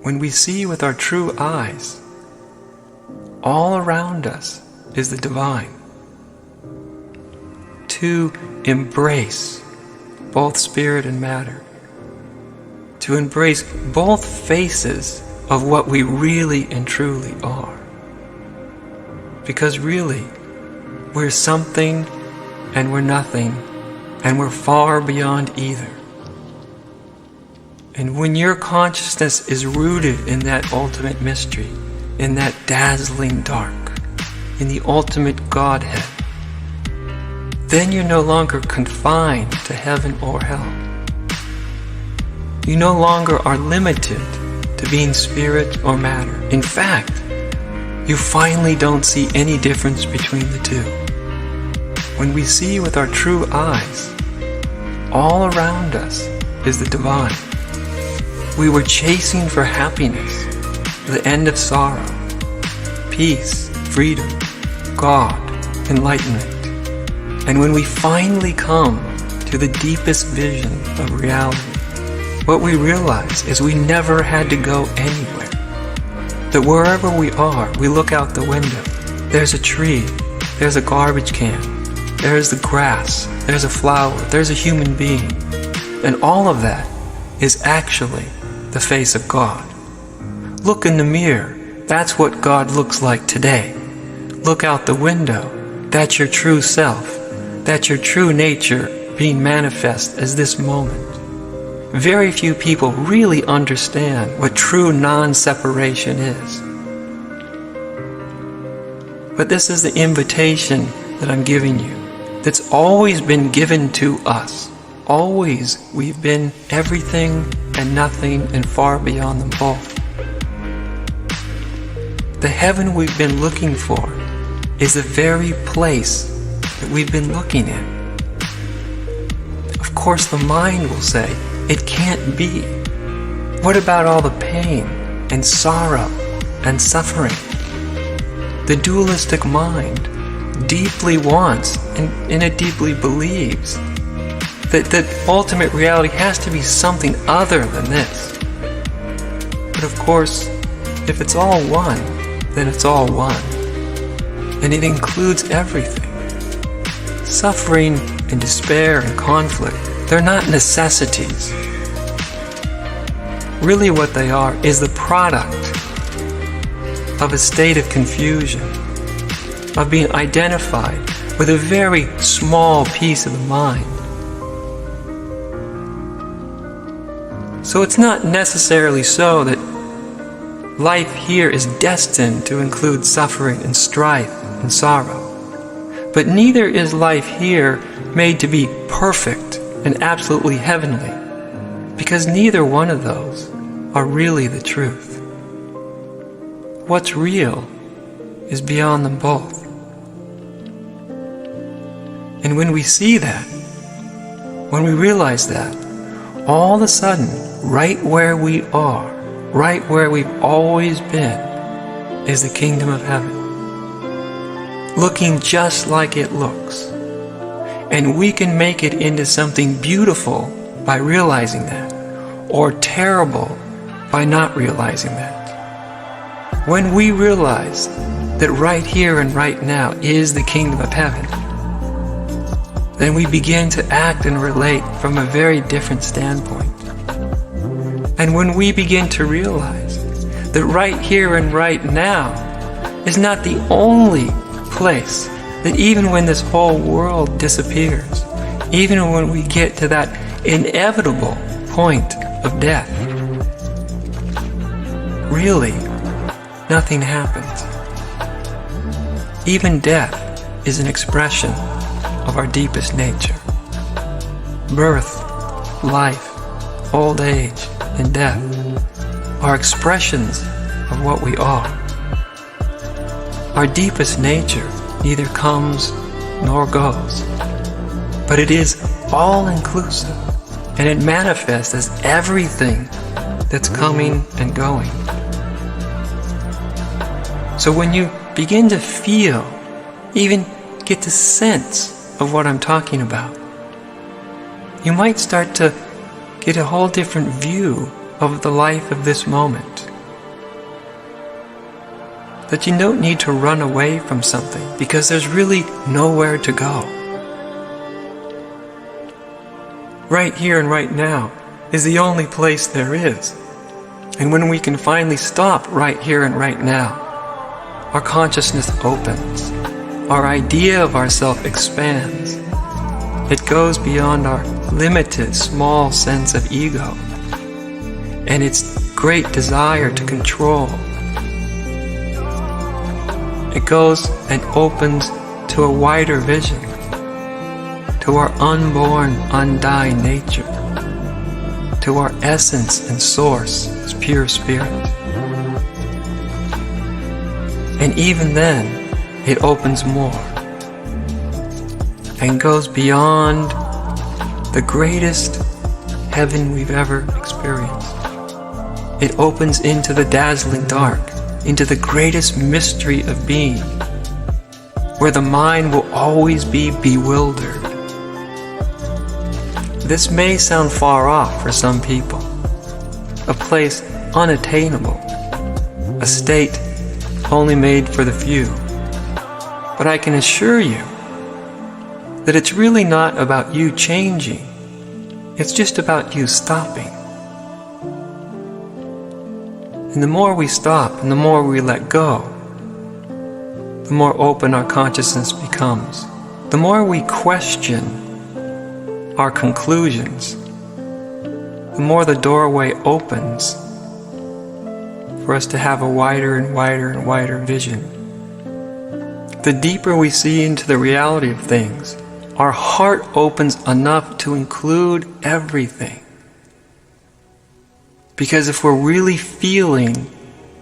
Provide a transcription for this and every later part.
when we see with our true eyes, all around us is the divine. To embrace both spirit and matter, to embrace both faces of what we really and truly are. Because really, we're something and we're nothing, and we're far beyond either. And when your consciousness is rooted in that ultimate mystery, in that dazzling dark, in the ultimate Godhead, then you're no longer confined to heaven or hell. You no longer are limited to being spirit or matter. In fact, you finally don't see any difference between the two. When we see with our true eyes, all around us is the divine. We were chasing for happiness, the end of sorrow, peace, freedom, God, enlightenment. And when we finally come to the deepest vision of reality, what we realize is we never had to go anywhere. That wherever we are, we look out the window. There's a tree, there's a garbage can, there's the grass, there's a flower, there's a human being. And all of that is actually the face of God. Look in the mirror, that's what God looks like today. Look out the window, that's your true self. That's your true nature being manifest as this moment. Very few people really understand what true non-separation is. But this is the invitation that I'm giving you, that's always been given to us. Always we've been everything and nothing and far beyond them both. The heaven we've been looking for is the very place that we've been looking at. Of course, the mind will say, it can't be. What about all the pain and sorrow and suffering? The dualistic mind deeply wants and it deeply believes that ultimate reality has to be something other than this. But of course, if it's all one, then it's all one. And it includes everything. Suffering and despair and conflict, they're not necessities. Really what they are is the product of a state of confusion, of being identified with a very small piece of the mind. So it's not necessarily so that life here is destined to include suffering and strife and sorrow. But neither is life here made to be perfect and absolutely heavenly, because neither one of those are really the truth. What's real is beyond them both. And when we see that, when we realize that, all of a sudden, right where we are, right where we've always been, is the kingdom of heaven. Looking just like it looks. And we can make it into something beautiful by realizing that, or terrible by not realizing that. When we realize that right here and right now is the kingdom of heaven, then we begin to act and relate from a very different standpoint. And when we begin to realize that right here and right now is not the only place, that even when this whole world disappears, even when we get to that inevitable point of death, really nothing happens. Even death is an expression of our deepest nature. Birth, life, old age, and death are expressions of what we are. Our deepest nature neither comes nor goes, but it is all-inclusive, and it manifests as everything that's coming and going. So when you begin to feel, even get the sense of what I'm talking about, you might start to get a whole different view of the life of this moment, that you don't need to run away from something because there's really nowhere to go. Right here and right now is the only place there is. And when we can finally stop right here and right now, our consciousness opens. Our idea of ourself expands. It goes beyond our limited, small sense of ego and its great desire to control. It goes and opens to a wider vision, to our unborn, undying nature, to our essence and source as pure spirit. And even then, it opens more and goes beyond the greatest heaven we've ever experienced. It opens into the dazzling dark, into the greatest mystery of being, where the mind will always be bewildered. This may sound far off for some people, a place unattainable, a state only made for the few. But I can assure you that it's really not about you changing, it's just about you stopping. And the more we stop and the more we let go, the more open our consciousness becomes. The more we question our conclusions, the more the doorway opens for us to have a wider and wider and wider vision. The deeper we see into the reality of things, our heart opens enough to include everything. Because if we're really feeling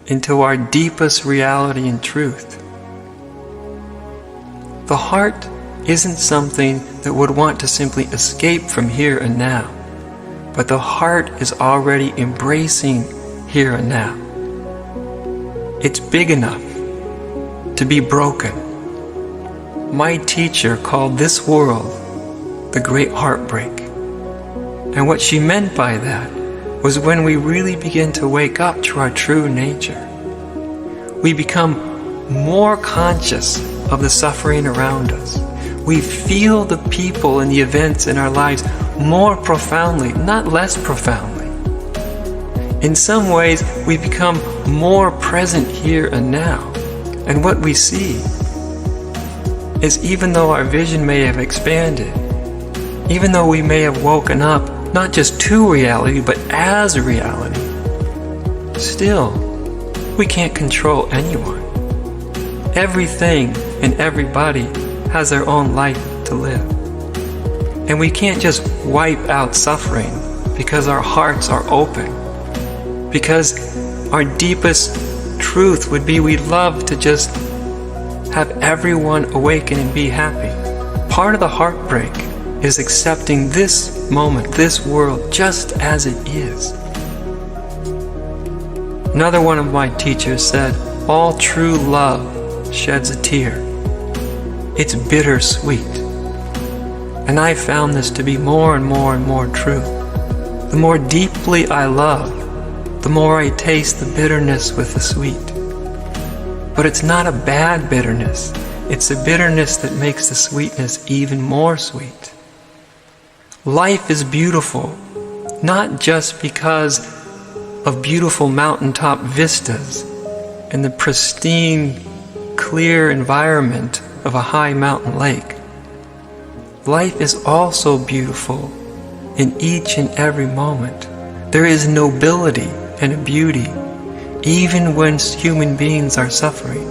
into our deepest reality and truth, the heart isn't something that would want to simply escape from here and now, but the heart is already embracing here and now. It's big enough to be broken. My teacher called this world the Great Heartbreak. And what she meant by that was when we really begin to wake up to our true nature, we become more conscious of the suffering around us. We feel the people and the events in our lives more profoundly, not less profoundly. In some ways, we become more present here and now. And what we see is, even though our vision may have expanded, even though we may have woken up not just to reality, but as reality, still, we can't control anyone. Everything and everybody has their own life to live. And we can't just wipe out suffering because our hearts are open. Because our deepest truth would be we'd love to just have everyone awaken and be happy. Part of the heartbreak is accepting this moment, this world, just as it is. Another one of my teachers said, all true love sheds a tear. It's bittersweet. And I found this to be more and more and more true. The more deeply I love, the more I taste the bitterness with the sweet. But it's not a bad bitterness. It's a bitterness that makes the sweetness even more sweet. Life is beautiful, not just because of beautiful mountaintop vistas and the pristine, clear environment of a high mountain lake. Life is also beautiful in each and every moment. There is nobility and a beauty, even when human beings are suffering.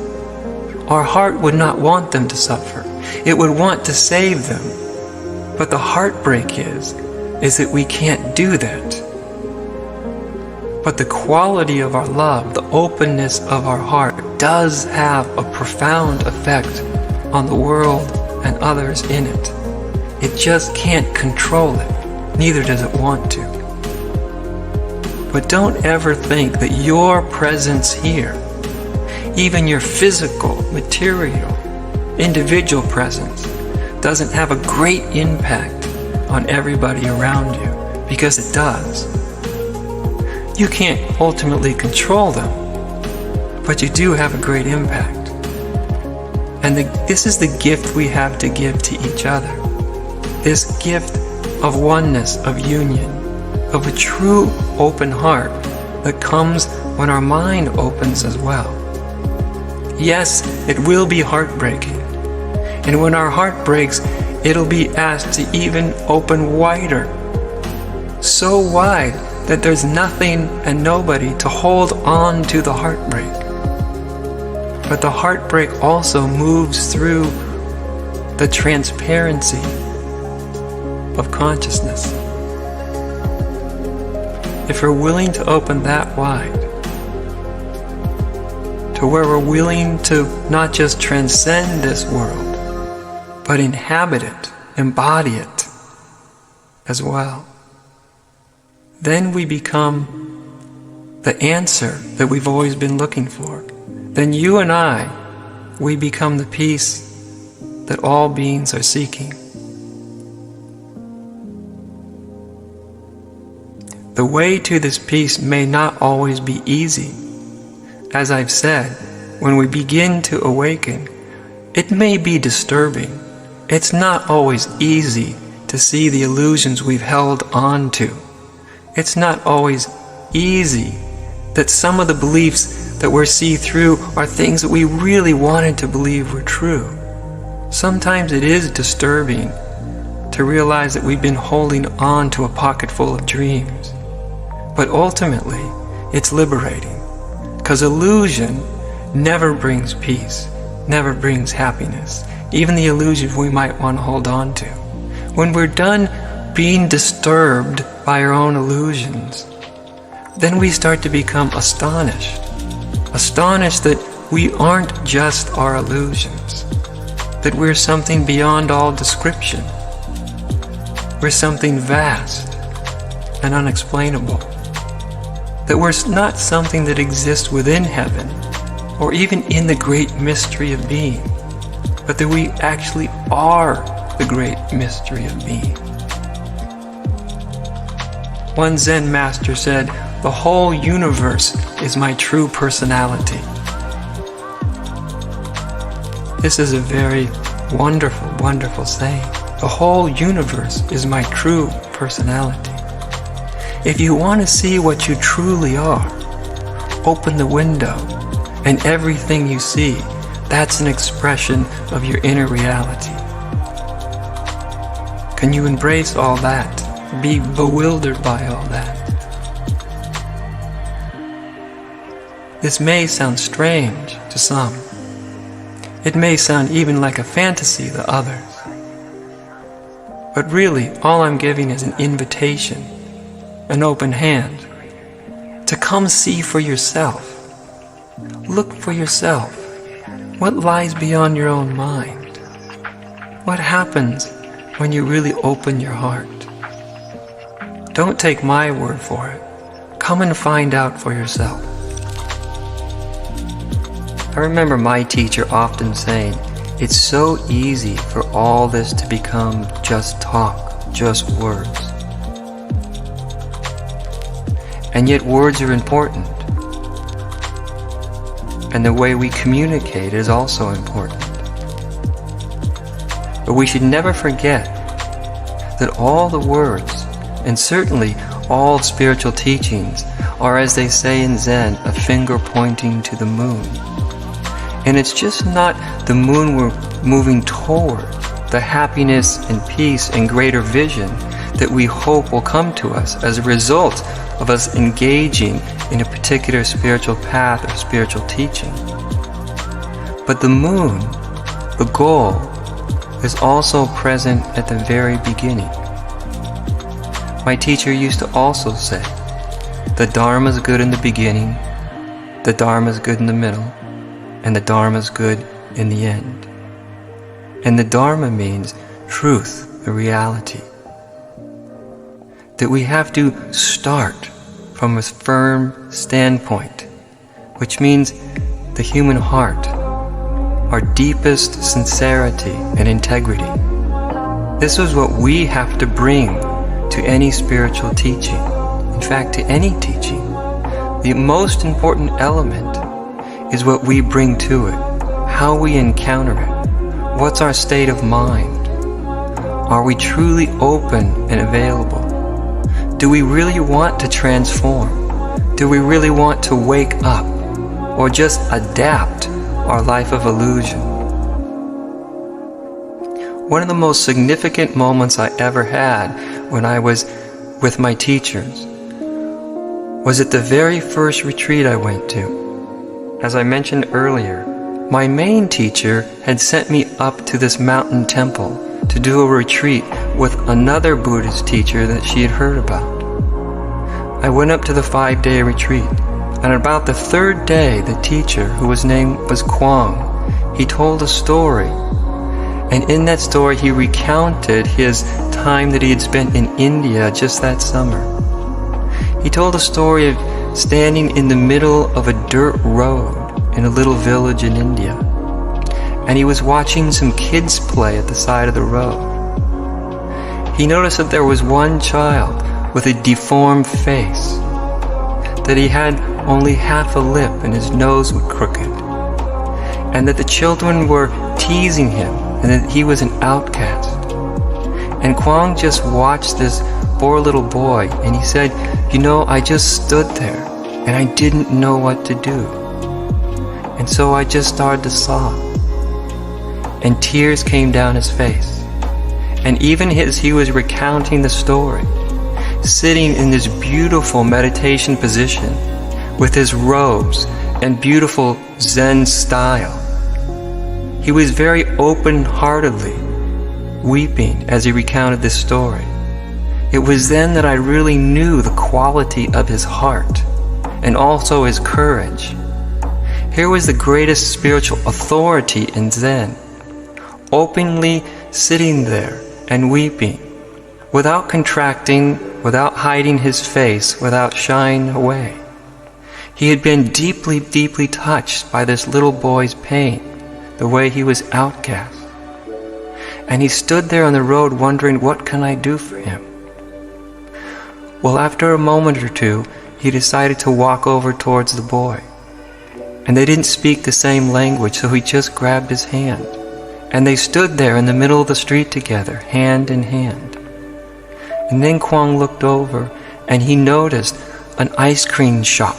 Our heart would not want them to suffer. It would want to save them. But the heartbreak is that we can't do that. But the quality of our love, the openness of our heart, does have a profound effect on the world and others in it. It just can't control it, neither does it want to. But don't ever think that your presence here, even your physical, material, individual presence, doesn't have a great impact on everybody around you, because it does. You can't ultimately control them, but you do have a great impact. And this is the gift we have to give to each other. This gift of oneness, of union, of a true open heart that comes when our mind opens as well. Yes, it will be heartbreaking. And when our heart breaks, it'll be asked to even open wider. So wide that there's nothing and nobody to hold on to the heartbreak. But the heartbreak also moves through the transparency of consciousness. If we're willing to open that wide, to where we're willing to not just transcend this world, but inhabit it, embody it as well, then we become the answer that we've always been looking for. Then you and I, we become the peace that all beings are seeking. The way to this peace may not always be easy. As I've said, when we begin to awaken, it may be disturbing. It's not always easy to see the illusions we've held on to. It's not always easy that some of the beliefs that we see through are things that we really wanted to believe were true. Sometimes it is disturbing to realize that we've been holding on to a pocket full of dreams. But ultimately, it's liberating, because illusion never brings peace, never brings happiness, even the illusions we might want to hold on to. When we're done being disturbed by our own illusions, then we start to become astonished that we aren't just our illusions, that we're something beyond all description. We're something vast and unexplainable, that we're not something that exists within heaven or even in the great mystery of being, but that we actually are the great mystery of being. One Zen master said, "The whole universe is my true personality." This is a very wonderful, wonderful saying. The whole universe is my true personality. If you want to see what you truly are, open the window, and everything you see, that's an expression of your inner reality. Can you embrace all that? Be bewildered by all that? This may sound strange to some. It may sound even like a fantasy to others. But really, all I'm giving is an invitation, an open hand, to come see for yourself. Look for yourself. What lies beyond your own mind? What happens when you really open your heart? Don't take my word for it. Come and find out for yourself. I remember my teacher often saying, it's so easy for all this to become just talk, just words. And yet words are important. And the way we communicate is also important. But we should never forget that all the words, and certainly all spiritual teachings, are, as they say in Zen, a finger pointing to the moon. And it's just not the moon we're moving toward, the happiness and peace and greater vision that we hope will come to us as a result of us engaging in a particular spiritual path or spiritual teaching. But the moon, the goal, is also present at the very beginning. My teacher used to also say, the Dharma is good in the beginning, the Dharma is good in the middle, and the Dharma is good in the end. And the Dharma means truth, the reality. That we have to start from a firm standpoint, which means the human heart, our deepest sincerity and integrity. This is what we have to bring to any spiritual teaching. In fact, to any teaching. The most important element is what we bring to it, how we encounter it, what's our state of mind. Are we truly open and available? Do we really want to transform? Do we really want to wake up, or just adapt our life of illusion? One of the most significant moments I ever had when I was with my teachers was at the very first retreat I went to. As I mentioned earlier, my main teacher had sent me up to this mountain temple to do a retreat with another Buddhist teacher that she had heard about. I went up to the 5-day retreat, and about the 3rd day, the teacher, whose name was Kwang, he told a story. And in that story, he recounted his time that he had spent in India just that summer. He told a story of standing in the middle of a dirt road in a little village in India. And he was watching some kids play at the side of the road. He noticed that there was one child with a deformed face, that he had only half a lip and his nose was crooked, and that the children were teasing him and that he was an outcast. And Kwang just watched this poor little boy, and he said, "You know, I just stood there and I didn't know what to do. And so I just started to sob." And tears came down his face. And even as he was recounting the story, sitting in this beautiful meditation position with his robes and beautiful Zen style, he was very open-heartedly weeping as he recounted this story. It was then that I really knew the quality of his heart and also his courage. Here was the greatest spiritual authority in Zen, openly sitting there and weeping, without contracting, without hiding his face, without shying away. He had been deeply, deeply touched by this little boy's pain, the way he was outcast. And he stood there on the road wondering, what can I do for him? Well, after a moment or two, he decided to walk over towards the boy. And they didn't speak the same language, so he just grabbed his hand. And they stood there in the middle of the street together, hand in hand. And then Kwang looked over and he noticed an ice cream shop.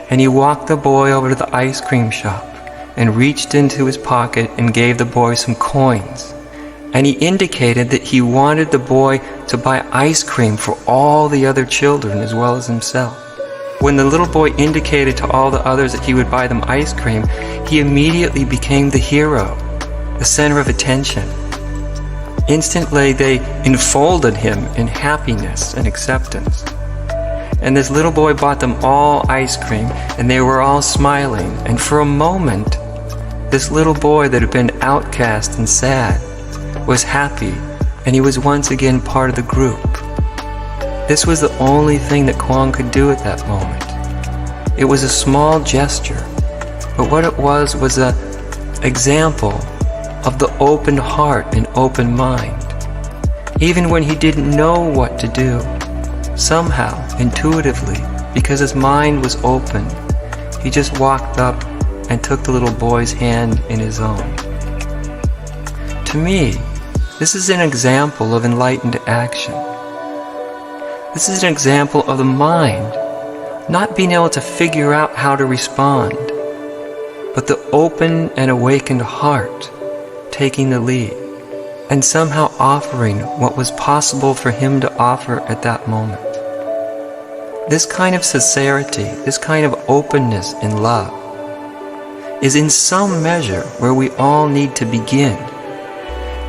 And he walked the boy over to the ice cream shop and reached into his pocket and gave the boy some coins. And he indicated that he wanted the boy to buy ice cream for all the other children as well as himself. When the little boy indicated to all the others that he would buy them ice cream, he immediately became the hero, the center of attention. Instantly, they enfolded him in happiness and acceptance. And this little boy bought them all ice cream, and they were all smiling. And for a moment, this little boy that had been outcast and sad was happy, and he was once again part of the group. This was the only thing that Kwang could do at that moment. It was a small gesture, but what it was an example of the open heart and open mind. Even when he didn't know what to do, somehow, intuitively, because his mind was open, he just walked up and took the little boy's hand in his own. To me, this is an example of enlightened action. This is an example of the mind not being able to figure out how to respond, but the open and awakened heart taking the lead and somehow offering what was possible for him to offer at that moment. This kind of sincerity, this kind of openness and love is in some measure where we all need to begin.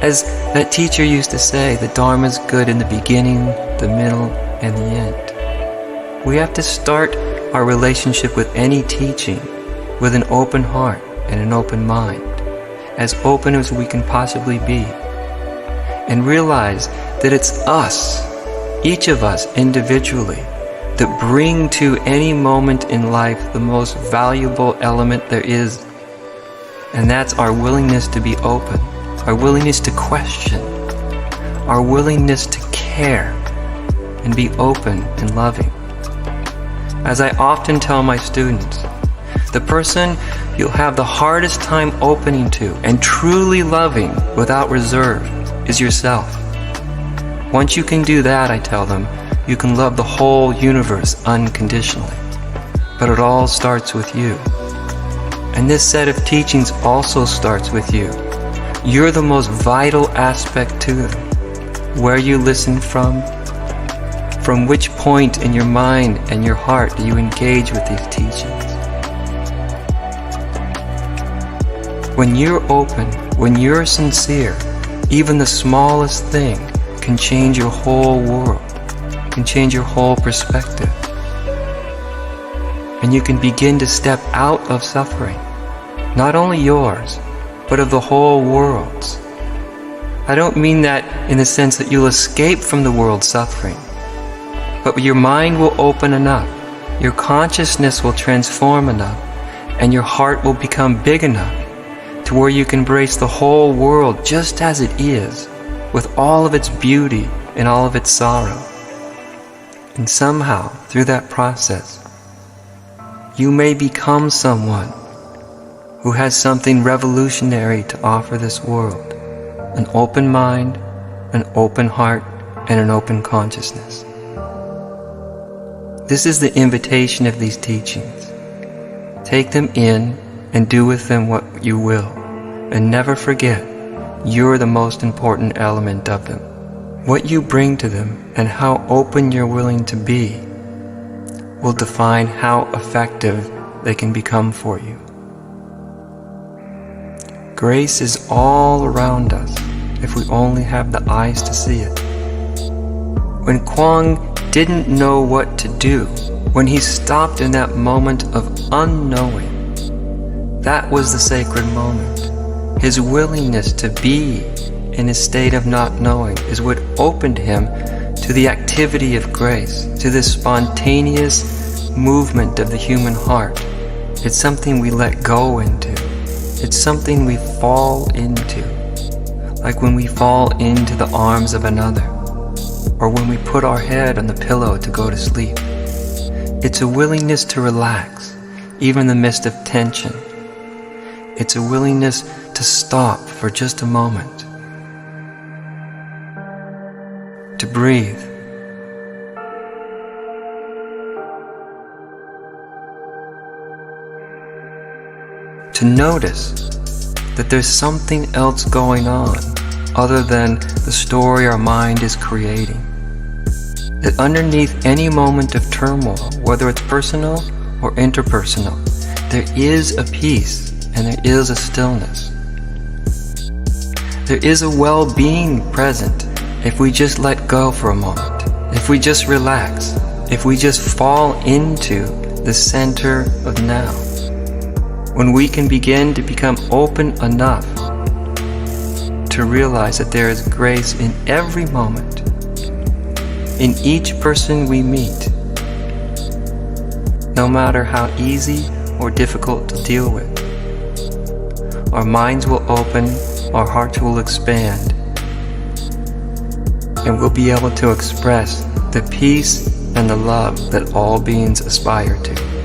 As that teacher used to say, the Dharma's good in the beginning, the middle, and the end. We have to start our relationship with any teaching with an open heart and an open mind, as open as we can possibly be, and realize that it's us, each of us individually, that bring to any moment in life the most valuable element there is, and that's our willingness to be open, our willingness to question, our willingness to care and be open and loving. As I often tell my students, The person you'll have the hardest time opening to and truly loving without reserve is yourself. Once you can do that, I tell them, you can love the whole universe unconditionally. But it all starts with you. And this set of teachings also starts with you. You're the most vital aspect to them. Where you listen from which point in your mind and your heart do you engage with these teachings. When you're open, when you're sincere, even the smallest thing can change your whole world, can change your whole perspective. And you can begin to step out of suffering, not only yours, but of the whole world's. I don't mean that in the sense that you'll escape from the world's suffering, but your mind will open enough, your consciousness will transform enough, and your heart will become big enough to where you can embrace the whole world just as it is, with all of its beauty and all of its sorrow. And somehow, through that process, you may become someone who has something revolutionary to offer this world. An open mind, an open heart, and an open consciousness. This is the invitation of these teachings. Take them in and do with them what you will. And never forget, you're the most important element of them. What you bring to them and how open you're willing to be will define how effective they can become for you. Grace is all around us if we only have the eyes to see it. When Kwang didn't know what to do, when he stopped in that moment of unknowing, that was the sacred moment. His willingness to be in a state of not knowing is what opened him to the activity of grace, to this spontaneous movement of the human heart. It's something we let go into. It's something we fall into, like when we fall into the arms of another, or when we put our head on the pillow to go to sleep. It's a willingness to relax, even in the midst of tension. It's a willingness to stop for just a moment, to breathe, to notice that there's something else going on other than the story our mind is creating. That underneath any moment of turmoil, whether it's personal or interpersonal, there is a peace and there is a stillness. There is a well-being present if we just let go for a moment, if we just relax, if we just fall into the center of now. When we can begin to become open enough to realize that there is grace in every moment, in each person we meet, no matter how easy or difficult to deal with. Our minds will open, our hearts will expand, and we'll be able to express the peace and the love that all beings aspire to.